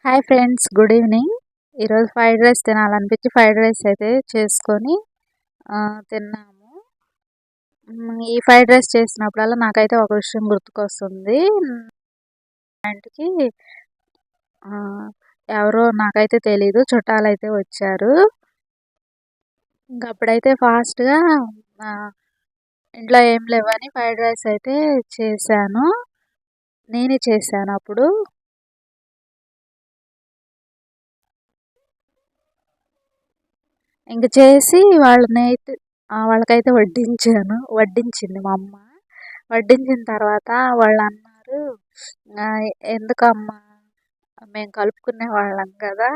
Hi friends, good evening. ఈరోజు fried rice తినాలనిపించి fried rice అయితే చేసుకొని తిన్నాము. ఈ ఫ్రైడ్ రైస్ చేసినప్పుడల్లా నాకైతే ఒక విషయం గుర్తుకొస్తుంది. ఇంటికి ఎవరో నాకైతే తెలీదు, చుట్టాలైతే వచ్చారు. ఇంక అప్పుడైతే ఫాస్ట్గా ఇంట్లో ఏం లేవని ఫ్రైడ్ రైస్ అయితే చేశాను. నేనే చేశాను అప్పుడు. ఇంక చేసి వాళ్ళకైతే వడ్డించింది మా అమ్మ. వడ్డించిన తర్వాత వాళ్ళు అన్నారు, ఎందుకమ్మా, మేము కలుపుకునే వాళ్ళం కదా,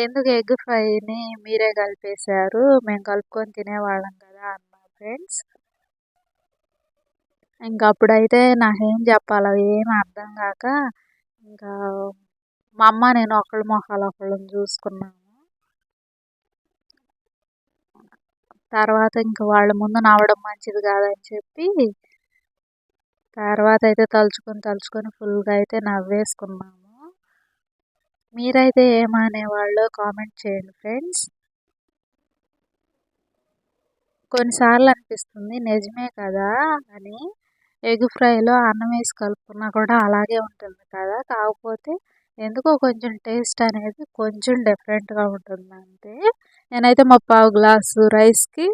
ఎందుకు ఎగ్ ఫ్రైని మీరే కలిపేశారు, మేము కలుపుకొని తినేవాళ్ళం కదా అన్నారు ఫ్రెండ్స్. ఇంకా అప్పుడైతే నాకేం చెప్పాలో ఏం అర్థం కాక ఇంకా మా అమ్మ నేను ఒకళ్ళ మొహాలు ఒకళ్ళని చూసుకున్నాము. తర్వాత ఇంక వాళ్ళ ముందు నవ్వడం మంచిది కాదని చెప్పి తర్వాత అయితే తలుచుకొని ఫుల్గా అయితే నవ్వేసుకున్నాము. మీరైతే ఏమనేవాళ్ళో కామెంట్ చేయండి ఫ్రెండ్స్. కొన్నిసార్లు అనిపిస్తుంది నిజమే కదా అని, ఎగ్ ఫ్రైలో అన్నం వేసి కలుపుకున్నా కూడా అలాగే ఉంటుంది కదా, కాకపోతే ఎందుకో కొంచెం టేస్ట్ అనేది కొంచెం డిఫరెంట్గా ఉంటుంది అంతే. నేనైతే మా పావు గ్లాసు రైస్కి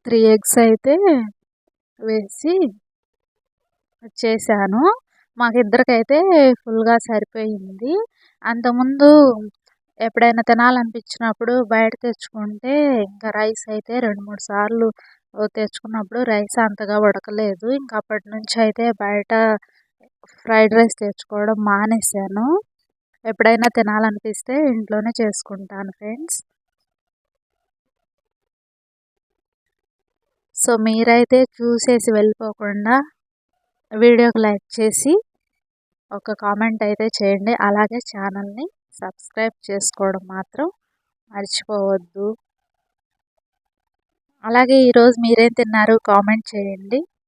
3 ఎగ్స్ అయితే వేసి చేశాను. మాకిద్దరికైతే ఫుల్గా సరిపోయింది. అంతకుముందు ఎప్పుడైనా తినాలనిపించినప్పుడు బయట తెచ్చుకుంటే ఇంకా రైస్ అయితే 2-3 సార్లు తెచ్చుకున్నప్పుడు రైస్ అంతగా ఉడకలేదు. ఇంక అప్పటి నుంచి అయితే బయట ఫ్రైడ్ రైస్ తెచ్చుకోవడం మానేశాను. ఎప్పుడైనా తినాలనిపిస్తే ఇంట్లోనే చేసుకుంటాను ఫ్రెండ్స్. సో మీరైతే చూసేసి వెళ్ళిపోకుండా వీడియోకి లైక్ చేసి ఒక కామెంట్ అయితే చేయండి. అలాగే ఛానల్ని సబ్స్క్రైబ్ చేసుకోవడం మాత్రం మర్చిపోవద్దు. అలాగే ఈరోజు మీరేం తిన్నారు కామెంట్ చేయండి.